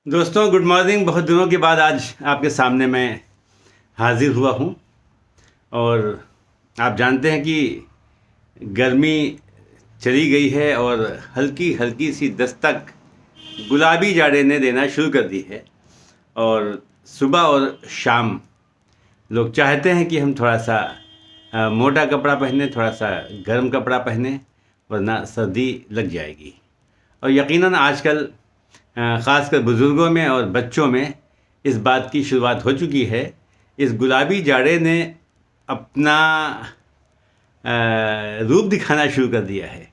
दोस्तों good morning. बहुत दिनों के बाद आज आपके सामने मैं हाजिर हुआ हूँ। और आप जानते हैं कि गर्मी चली गई है और हल्की हल्की सी दस्तक गुलाबी जाड़े ने देना शुरू कर दी है। और सुबह और शाम लोग चाहते हैं कि हम थोड़ा सा मोटा कपड़ा पहने, थोड़ा सा गर्म कपड़ा पहने, वरना सर्दी लग जाएगी। और यकीनन आजकल ख़ासकर बुज़ुर्गों में और बच्चों में इस बात की शुरुआत हो चुकी है। इस गुलाबी जाड़े ने अपना रूप दिखाना शुरू कर दिया है।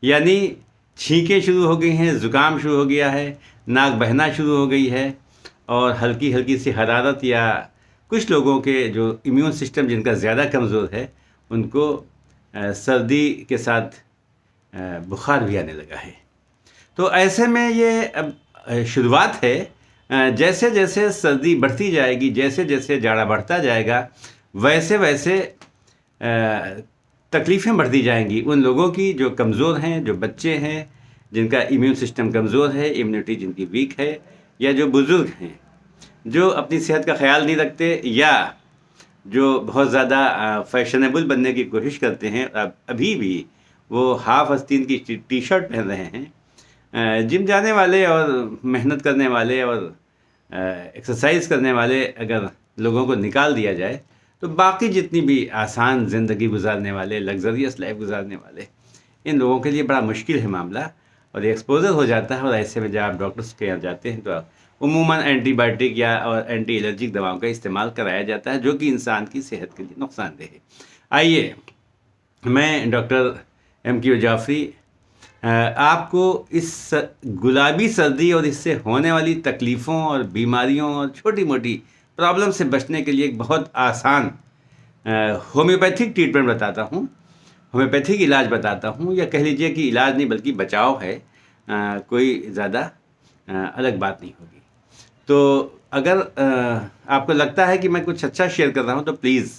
यानी छींकें शुरू हो गई हैं, ज़ुकाम शुरू हो गया है, नाक बहना शुरू हो गई है और हल्की हल्की सी हरारत, या कुछ लोगों के जो इम्यून सिस्टम जिनका ज़्यादा कमज़ोर है उनको सर्दी के साथ बुखार भी आने लगा है। तो ऐसे में ये अब शुरुआत है। जैसे जैसे सर्दी बढ़ती जाएगी, जैसे जैसे जाड़ा बढ़ता जाएगा, वैसे वैसे तकलीफ़ें बढ़ती जाएंगी उन लोगों की जो कमज़ोर हैं, जो बच्चे हैं, जिनका इम्यून सिस्टम कमज़ोर है, इम्यूनिटी जिनकी वीक है, या जो बुज़ुर्ग हैं जो अपनी सेहत का ख्याल नहीं रखते, या जो बहुत ज़्यादा फैशनेबल बनने की कोशिश करते हैं। अब अभी भी वो हाफ आस्तीन की टी शर्ट पहन रहे हैं। जिम जाने वाले और मेहनत करने वाले और एक्सरसाइज करने वाले अगर लोगों को निकाल दिया जाए तो बाकी जितनी भी आसान ज़िंदगी गुजारने वाले, लग्जरियस लाइफ गुजारने वाले, इन लोगों के लिए बड़ा मुश्किल है मामला। और ये एक्सपोजर हो जाता है। और ऐसे में जब आप डॉक्टर्स के यहाँ जाते हैं तो उमूमन एंटीबायोटिक या और एंटी एलर्जिक दवाओं का इस्तेमाल कराया जाता है, जो कि इंसान की सेहत के लिए नुकसानदेह है। आइए, मैं डॉक्टर MQ जाफ़री आपको इस गुलाबी सर्दी और इससे होने वाली तकलीफ़ों और बीमारियों और छोटी मोटी प्रॉब्लम से बचने के लिए एक बहुत आसान होम्योपैथिक ट्रीटमेंट बताता हूँ, होम्योपैथिक इलाज बताता हूँ, या कह लीजिए कि इलाज नहीं बल्कि बचाव है। कोई ज़्यादा अलग बात नहीं होगी। तो अगर आपको लगता है कि मैं कुछ अच्छा शेयर कर रहा हूँ तो प्लीज़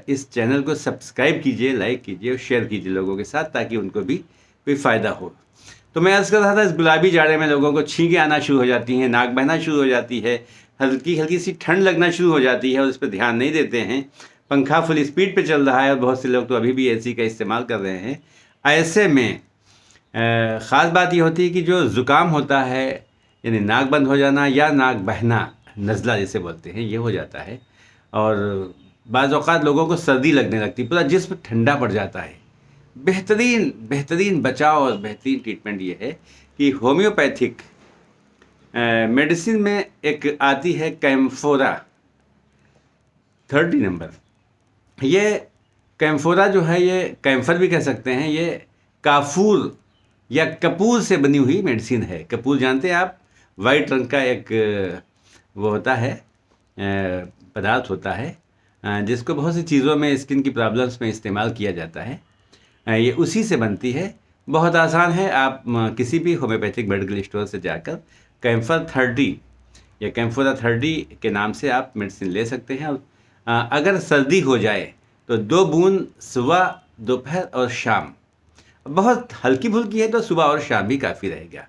इस चैनल को सब्सक्राइब कीजिए, लाइक कीजिए और शेयर कीजिए लोगों के साथ, ताकि उनको भी कोई फ़ायदा हो। तो मैं अर्ज़ कर रहा था, इस गुलाबी जाड़े में लोगों को छींकें आना शुरू हो जाती हैं, नाक बहना शुरू हो जाती है, हल्की हल्की सी ठंड लगना शुरू हो जाती है और उस पर ध्यान नहीं देते हैं। पंखा फुल स्पीड पे चल रहा है और बहुत से लोग तो अभी भी AC का इस्तेमाल कर रहे हैं। ऐसे में ख़ास बात ये होती है कि जो ज़ुकाम होता है, यानी नाक बंद हो जाना या नाक बहना, नज़ला जिसे बोलते हैं, ये हो जाता है। और बाज़ औक़ात लोगों को सर्दी लगने लगती है, पूरा जिस्म ठंडा पड़ जाता है। बेहतरीन बचाव और बेहतरीन ट्रीटमेंट ये है कि होम्योपैथिक मेडिसिन में एक आती है कैम्फोरा 30 नंबर। ये कैम्फोरा जो है, ये कैम्फर भी कह सकते हैं, ये काफूर या कपूर से बनी हुई मेडिसिन है। कपूर जानते हैं आप, वाइट रंग का एक वो होता है, पदार्थ होता है, जिसको बहुत सी चीज़ों में, स्किन की प्रॉब्लम्स में इस्तेमाल किया जाता है। ये उसी से बनती है। बहुत आसान है। आप किसी भी होम्योपैथिक मेडिकल स्टोर से जाकर कैम्फर 30 या कैम्फोरा 30 के नाम से आप मेडिसिन ले सकते हैं। और अगर सर्दी हो जाए तो 2 बूंद सुबह, दोपहर और शाम, बहुत हल्की फुल्की है तो सुबह और शाम भी काफ़ी रहेगा।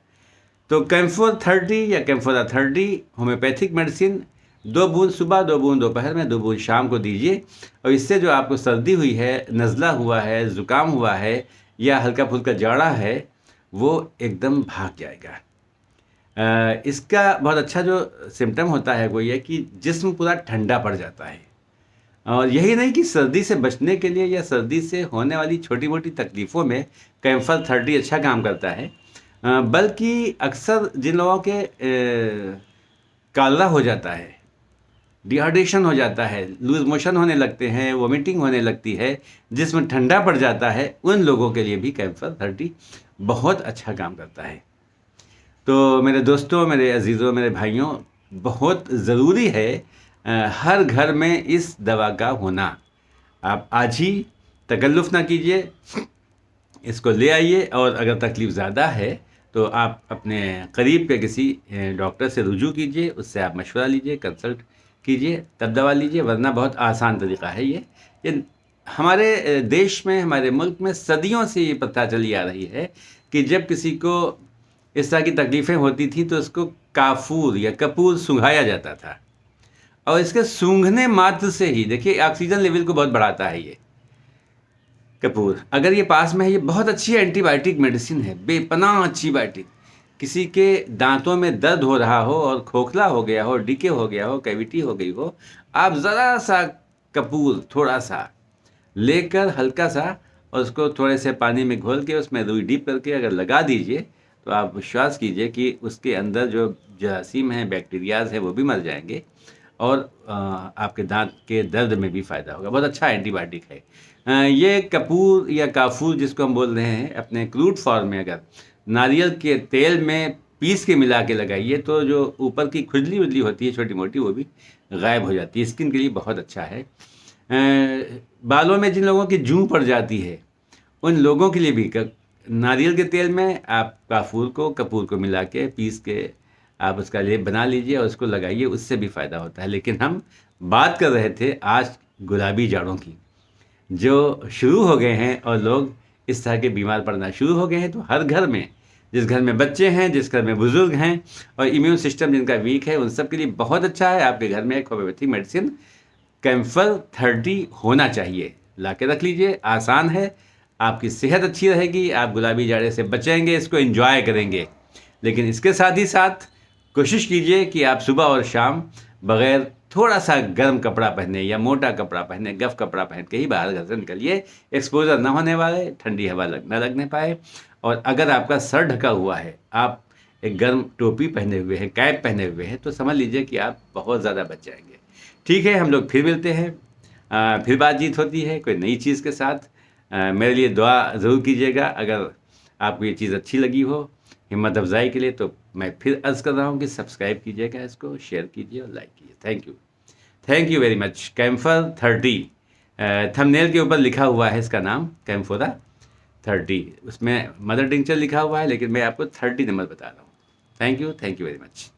तो कैम्फोर 30 या कैम्फोरा 30 होम्योपैथिक मेडिसिन 2 बूंद सुबह, 2 बूंद दोपहर में, 2 बूंद शाम को दीजिए। और इससे जो आपको सर्दी हुई है, नज़ला हुआ है, ज़ुकाम हुआ है या हल्का फुल्का जाड़ा है, वो एकदम भाग जाएगा। इसका बहुत अच्छा जो सिम्टम होता है वो ये कि जिस्म पूरा ठंडा पड़ जाता है। और यही नहीं कि सर्दी से बचने के लिए या सर्दी से होने वाली छोटी मोटी तकलीफ़ों में कैम्फर 30 अच्छा काम करता है, बल्कि अक्सर जिन लोगों के काला हो जाता है, डिहाइड्रेशन हो जाता है, लूज़ मोशन होने लगते हैं, वोमिटिंग होने लगती है, जिसमें ठंडा पड़ जाता है, उन लोगों के लिए भी कैम्फर 30 बहुत अच्छा काम करता है। तो मेरे दोस्तों, मेरे अजीज़ों, मेरे भाइयों, बहुत ज़रूरी है हर घर में इस दवा का होना। आप आज ही तकल्लुफ़ ना कीजिए, इसको ले आइए। और अगर तकलीफ़ ज़्यादा है तो आप अपने करीब के किसी डॉक्टर से रुजू कीजिए, उससे आप मशवरा लीजिए, कंसल्ट कीजिए, तब दवा लीजिए। वरना बहुत आसान तरीक़ा है ये हमारे देश में, हमारे मुल्क में सदियों से ये प्रथा चली आ रही है कि जब किसी को इस तरह की तकलीफ़ें होती थी तो इसको काफूर या कपूर सूंघाया जाता था, और इसके सूंघने मात्र से ही देखिए ऑक्सीजन लेवल को बहुत बढ़ाता है ये कपूर। अगर ये पास में है, ये बहुत अच्छी एंटीबायोटिक मेडिसिन है, बेपनाह अच्छी बायोटिक। किसी के दांतों में दर्द हो रहा हो और खोखला हो गया हो, डीके हो गया हो, कैविटी हो गई हो, आप ज़रा सा कपूर थोड़ा सा लेकर हल्का सा, और उसको थोड़े से पानी में घोल के उसमें रुई डीप करके अगर लगा दीजिए, तो आप विश्वास कीजिए कि उसके अंदर जो जरासीम हैं, बैक्टीरियाज हैं, वो भी मर जाएंगे, और आपके दांत के दर्द में भी फ़ायदा होगा। बहुत अच्छा एंटीबायोटिक है। ये कपूर या काफूर जिसको हम बोल रहे हैं, अपने क्रूड फॉर्म में अगर नारियल के तेल में पीस के मिला के लगाइए तो जो ऊपर की खुजली वुजली होती है छोटी मोटी, वो भी गायब हो जाती है। स्किन के लिए बहुत अच्छा है। बालों में जिन लोगों की जूं पड़ जाती है, उन लोगों के लिए भी नारियल के तेल में आप कपूर को मिला के पीस के आप उसका लेप बना लीजिए और उसको लगाइए, उससे भी फ़ायदा होता है। लेकिन हम बात कर रहे थे आज गुलाबी जाड़ों की, जो शुरू हो गए हैं, और लोग इस तरह के बीमार पड़ना शुरू हो गए हैं। तो हर घर में, जिस घर में बच्चे हैं, जिस घर में बुज़ुर्ग हैं और इम्यून सिस्टम जिनका वीक है, उन सब के लिए बहुत अच्छा है आपके घर में एक होम्योपैथिक मेडिसिन कैम्फर 30 होना चाहिए। ला के रख लीजिए, आसान है, आपकी सेहत अच्छी रहेगी, आप गुलाबी जाड़े से बचेंगे, इसको एंजॉय करेंगे। लेकिन इसके साथ ही साथ कोशिश कीजिए कि आप सुबह और शाम बग़ैर थोड़ा सा गर्म कपड़ा पहने या मोटा कपड़ा पहने, गफ कपड़ा पहन के ही बाहर घर से निकलिए। एक्सपोजर ना होने वाले, ठंडी हवा न लगने पाए। और अगर आपका सर ढका हुआ है, आप एक गर्म टोपी पहने हुए हैं, कैप पहने हुए हैं, तो समझ लीजिए कि आप बहुत ज़्यादा बच जाएंगे। ठीक है, हम लोग फिर मिलते हैं, फिर बातचीत होती है कोई नई चीज़ के साथ। मेरे लिए दुआ ज़रूर कीजिएगा। अगर आपको ये चीज़ अच्छी लगी हो हिम्मत अफजाई के लिए, तो मैं फिर अर्ज़ कर रहा हूँ कि सब्सक्राइब कीजिएगा, इसको शेयर कीजिए और लाइक कीजिए। Thank you very much. Camphor 30 thumbnail के ऊपर लिखा हुआ है इसका नाम, कैम्फोरा 30। उसमें मदर टिंचर लिखा हुआ है, लेकिन मैं आपको 30 नंबर बता रहा हूँ। Thank you very much.